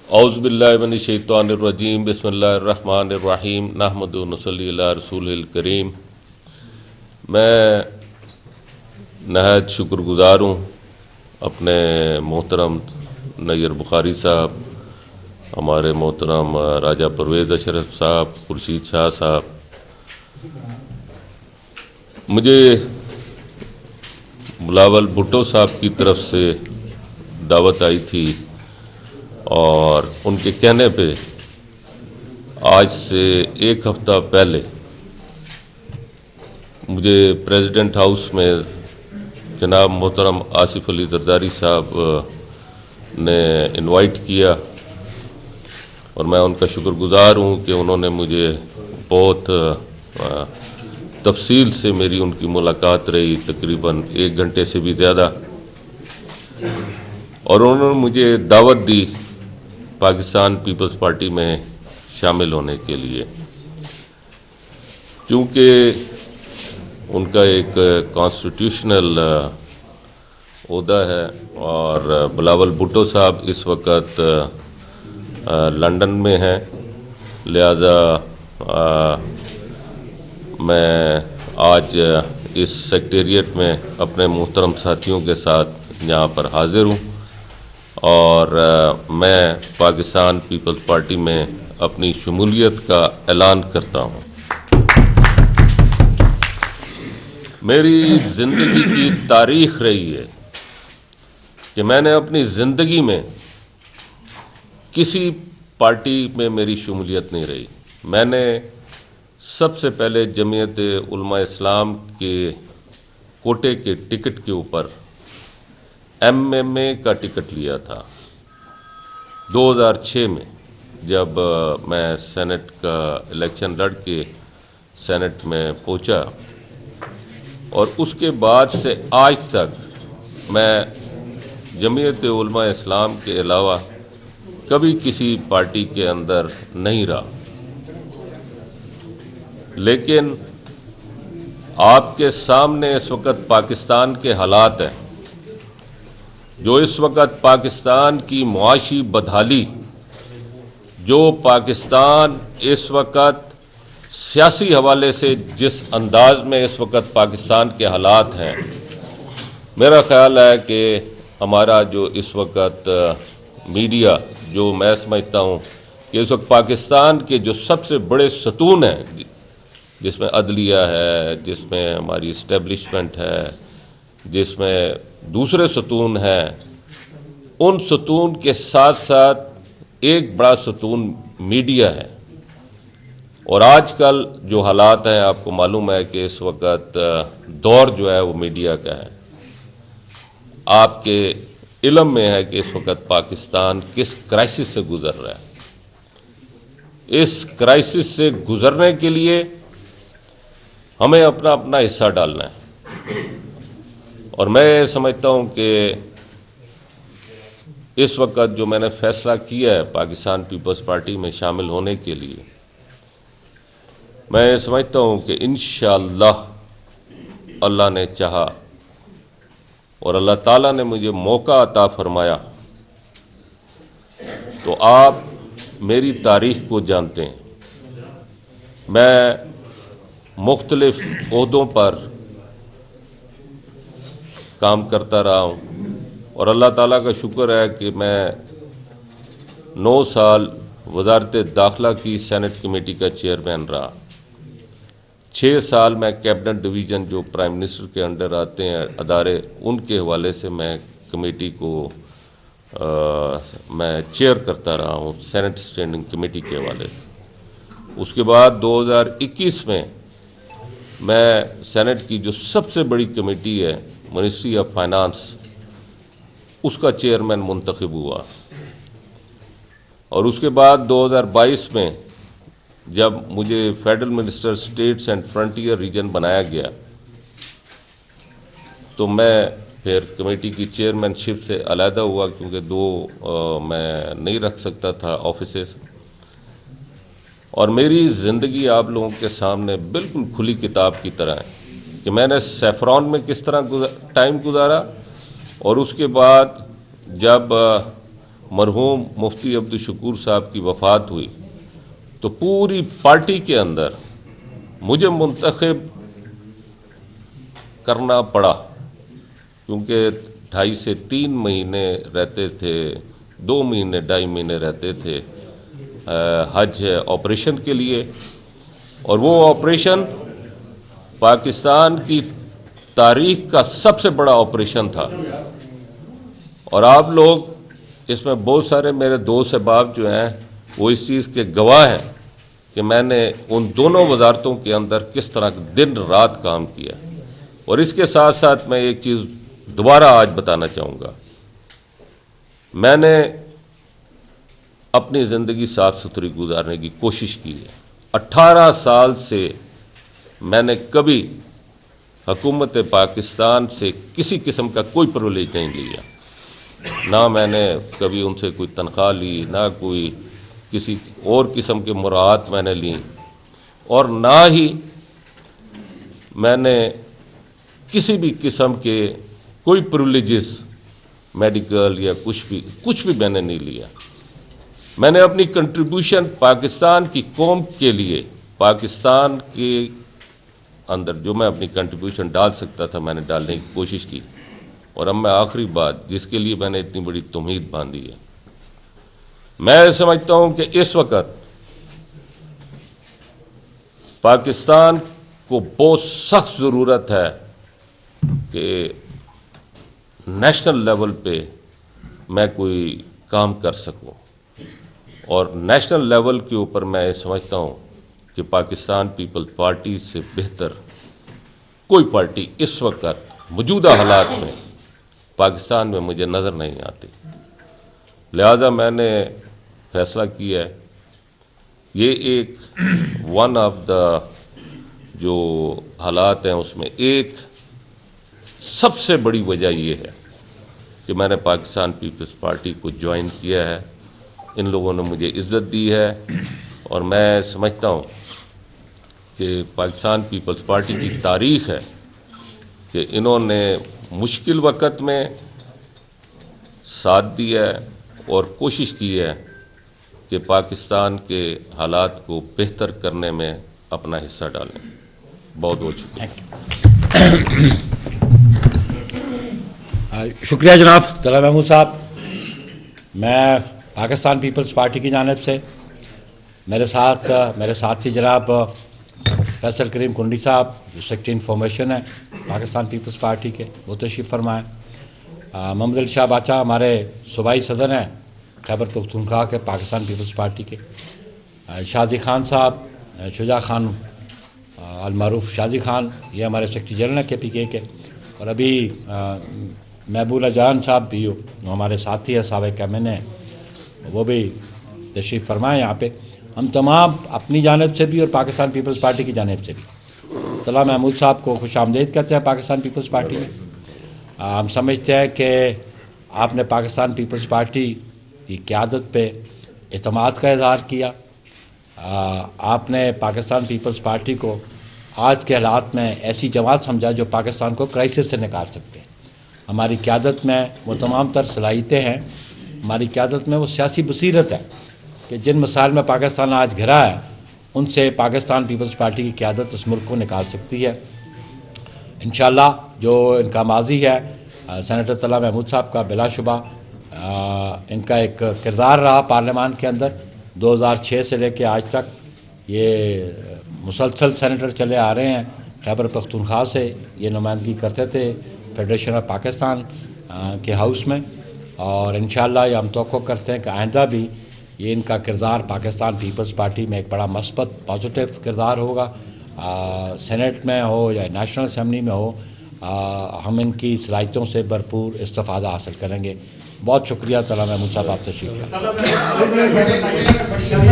اعوذ باللہ من الشیطان الرجیم بسم اللہ الرحمن الرحیم نحمد و نصلی علی رسول الکریم۔ میں نہایت شکر گزار ہوں اپنے محترم نیر بخاری صاحب، ہمارے محترم راجہ پرویز اشرف صاحب، خورشید شاہ صاحب۔ مجھے بلاول بھٹو صاحب کی طرف سے دعوت آئی تھی اور ان کے کہنے پہ آج سے ایک ہفتہ پہلے مجھے پریزیڈنٹ ہاؤس میں جناب محترم آصف علی زرداری صاحب نے انوائٹ کیا، اور میں ان کا شکر گزار ہوں کہ انہوں نے مجھے بہت تفصیل سے میری ان کی ملاقات رہی، تقریباً 1 گھنٹے سے بھی زیادہ، اور انہوں نے مجھے دعوت دی پاکستان پیپلز پارٹی میں شامل ہونے کے لیے، چونکہ ان کا ایک کانسٹیٹیوشنل عہدہ ہے اور بلاول بھٹو صاحب اس وقت لندن میں ہیں، لہذا میں آج اس سیکریٹریٹ میں اپنے محترم ساتھیوں کے ساتھ یہاں پر حاضر ہوں، اور میں پاکستان پیپلز پارٹی میں اپنی شمولیت کا اعلان کرتا ہوں۔ میری زندگی کی تاریخ رہی ہے کہ میں نے اپنی زندگی میں کسی پارٹی میں میری شمولیت نہیں رہی۔ میں نے سب سے پہلے جمعیت علماء اسلام کے کوٹے کے ٹکٹ کے اوپر MMA کا ٹکٹ لیا تھا 2006 میں، جب میں سینٹ کا الیکشن لڑ کے سینٹ میں پہنچا، اور اس کے بعد سے آج تک میں جمعیت علماء اسلام کے علاوہ کبھی کسی پارٹی کے اندر نہیں رہا۔ لیکن آپ کے سامنے اس وقت پاکستان کے حالات ہیں، جو اس وقت پاکستان کی معاشی بدحالی، جو پاکستان اس وقت سیاسی حوالے سے جس انداز میں اس وقت پاکستان کے حالات ہیں، میرا خیال ہے کہ ہمارا جو اس وقت میڈیا، جو میں سمجھتا ہوں کہ اس وقت پاکستان کے جو سب سے بڑے ستون ہیں، جس میں عدلیہ ہے، جس میں ہماری اسٹیبلشمنٹ ہے، جس میں دوسرے ستون ہیں، ان ستون کے ساتھ ساتھ ایک بڑا ستون میڈیا ہے۔ اور آج کل جو حالات ہیں، آپ کو معلوم ہے کہ اس وقت دور جو ہے وہ میڈیا کا ہے۔ آپ کے علم میں ہے کہ اس وقت پاکستان کس کرائسس سے گزر رہا ہے۔ اس کرائسس سے گزرنے کے لیے ہمیں اپنا اپنا حصہ ڈالنا ہے، اور میں سمجھتا ہوں کہ اس وقت جو میں نے فیصلہ کیا ہے پاکستان پیپلز پارٹی میں شامل ہونے کے لیے، میں سمجھتا ہوں کہ انشاءاللہ اللہ نے چاہا اور اللہ تعالیٰ نے مجھے موقع عطا فرمایا تو آپ میری تاریخ کو جانتے ہیں۔ میں مختلف عہدوں پر کام کرتا رہا ہوں، اور اللہ تعالیٰ کا شکر ہے کہ میں 9 سال وزارت داخلہ کی سینٹ کمیٹی کا چیئرمین رہا۔ 6 سال میں کیبنٹ ڈویژن، جو پرائم منسٹر کے انڈر آتے ہیں ادارے، ان کے حوالے سے میں کمیٹی کو میں چیئر کرتا رہا ہوں، سینٹ اسٹینڈنگ کمیٹی کے حوالے سے۔ اس کے بعد 2021 میں میں سینٹ کی جو سب سے بڑی کمیٹی ہے، منسٹری آف فائنانس، اس کا چیئرمین منتخب ہوا، اور اس کے بعد 2022 میں جب مجھے federal minister states and frontier region بنایا گیا، تو میں پھر کمیٹی کی چیئرمین شپ سے علیحدہ ہوا، کیونکہ 2 میں نہیں رکھ سکتا تھا آفیسز۔ اور میری زندگی آپ لوگوں کے سامنے بالکل کھلی کتاب کی طرح ہے کہ میں نے سیفران میں کس طرح ٹائم گزارا، اور اس کے بعد جب مرحوم مفتی عبدالشکور صاحب کی وفات ہوئی تو پوری پارٹی کے اندر مجھے منتخب کرنا پڑا، کیونکہ 2.5 سے 3 مہینے رہتے تھے، 2 مہینے 2.5 مہینے رہتے تھے حج آپریشن کے لیے، اور وہ آپریشن پاکستان کی تاریخ کا سب سے بڑا آپریشن تھا، اور آپ لوگ اس میں بہت سارے میرے دوست احباب جو ہیں وہ اس چیز کے گواہ ہیں کہ میں نے ان دونوں وزارتوں کے اندر کس طرح دن رات کام کیا۔ اور اس کے ساتھ ساتھ میں ایک چیز دوبارہ آج بتانا چاہوں گا، میں نے اپنی زندگی صاف ستھری گزارنے کی کوشش کی ہے۔ 18 سال سے میں نے کبھی حکومت پاکستان سے کسی قسم کا کوئی پرولیج نہیں لیا، نہ میں نے کبھی ان سے کوئی تنخواہ لی، نہ کوئی کسی اور قسم کے مراعات میں نے لی، اور نہ ہی میں نے کسی بھی قسم کے کوئی پرولیجز میڈیکل یا کچھ بھی میں نے نہیں لیا۔ میں نے اپنی کنٹریبیوشن پاکستان کی قوم کے لیے، پاکستان کے اندر جو میں اپنی کنٹریبیوشن ڈال سکتا تھا میں نے ڈالنے کی کوشش کی۔ اور اب میں آخری بات جس کے لیے میں نے اتنی بڑی تمہید باندھی ہے، میں سمجھتا ہوں کہ اس وقت پاکستان کو بہت سخت ضرورت ہے کہ نیشنل لیول پہ میں کوئی کام کر سکوں، اور نیشنل لیول کے اوپر میں سمجھتا ہوں کہ پاکستان پیپلز پارٹی سے بہتر کوئی پارٹی اس وقت موجودہ حالات میں پاکستان میں مجھے نظر نہیں آتی۔ لہذا میں نے فیصلہ کیا ہے، یہ ایک ون آف دا جو حالات ہیں اس میں ایک سب سے بڑی وجہ یہ ہے کہ میں نے پاکستان پیپلز پارٹی کو جوائن کیا ہے۔ ان لوگوں نے مجھے عزت دی ہے، اور میں سمجھتا ہوں کہ پاکستان پیپلز پارٹی کی تاریخ ہے کہ انہوں نے مشکل وقت میں ساتھ دیا ہے اور کوشش کی ہے کہ پاکستان کے حالات کو بہتر کرنے میں اپنا حصہ ڈالیں۔ بہت بہت شکریہ۔ شکریہ جناب طلعت محمود صاحب۔ میں پاکستان پیپلز پارٹی کی جانب سے میرے ساتھی جناب فیصل کریم کنڈی صاحب جو سیکرٹری انفارمیشن ہے پاکستان پیپلز پارٹی کے، وہ تشریف فرمائیں۔ محمد علی شاہ باچا ہمارے صوبائی صدر ہیں خیبر پختونخوا کے پاکستان پیپلز پارٹی کے، شازی خان صاحب، شجاع خان المعروف شازی خان، یہ ہمارے سیکرٹری جنرل ہیں کے پی کے، اور ابھی محبوبہ جان صاحب بھی ہمارے ساتھی ہیں، سابق ایم ہیں، وہ بھی تشریف فرمائیں یہاں پہ۔ ہم تمام اپنی جانب سے بھی اور پاکستان پیپلز پارٹی کی جانب سے بھی طلعت محمود صاحب کو خوش آمدید کہتے ہیں پاکستان پیپلز پارٹی میں۔ ہم سمجھتے ہیں کہ آپ نے پاکستان پیپلز پارٹی کی قیادت پہ اعتماد کا اظہار کیا۔ آپ نے پاکستان پیپلز پارٹی کو آج کے حالات میں ایسی جماعت سمجھا جو پاکستان کو کرائسس سے نکال سکتے ہیں۔ ہماری قیادت میں وہ تمام تر صلاحیتیں ہیں، ہماری قیادت میں وہ سیاسی بصیرت ہے کہ جن مسائل میں پاکستان آج گھرا ہے ان سے پاکستان پیپلز پارٹی کی قیادت اس ملک کو نکال سکتی ہے۔ انشاءاللہ جو ان کا ماضی ہے سینیٹر طلعت محمود صاحب کا بلا شبہ ان کا ایک کردار رہا پارلیمان کے اندر، 2006 سے لے کے آج تک یہ مسلسل سینیٹر چلے آ رہے ہیں، خیبر پختونخوا سے یہ نمائندگی کرتے تھے فیڈریشن آف پاکستان کے ہاؤس میں، اور انشاءاللہ یہ ہم توقع کرتے ہیں کہ آئندہ بھی یہ ان کا کردار پاکستان پیپلز پارٹی میں ایک بڑا مثبت پازیٹیو کردار ہوگا، سینیٹ میں ہو یا نیشنل اسمبلی میں ہو، ہم ان کی صلاحیتوں سے بھرپور استفادہ حاصل کریں گے۔ بہت شکریہ طلعت محمود صاحب، آپ تشریف لائیں۔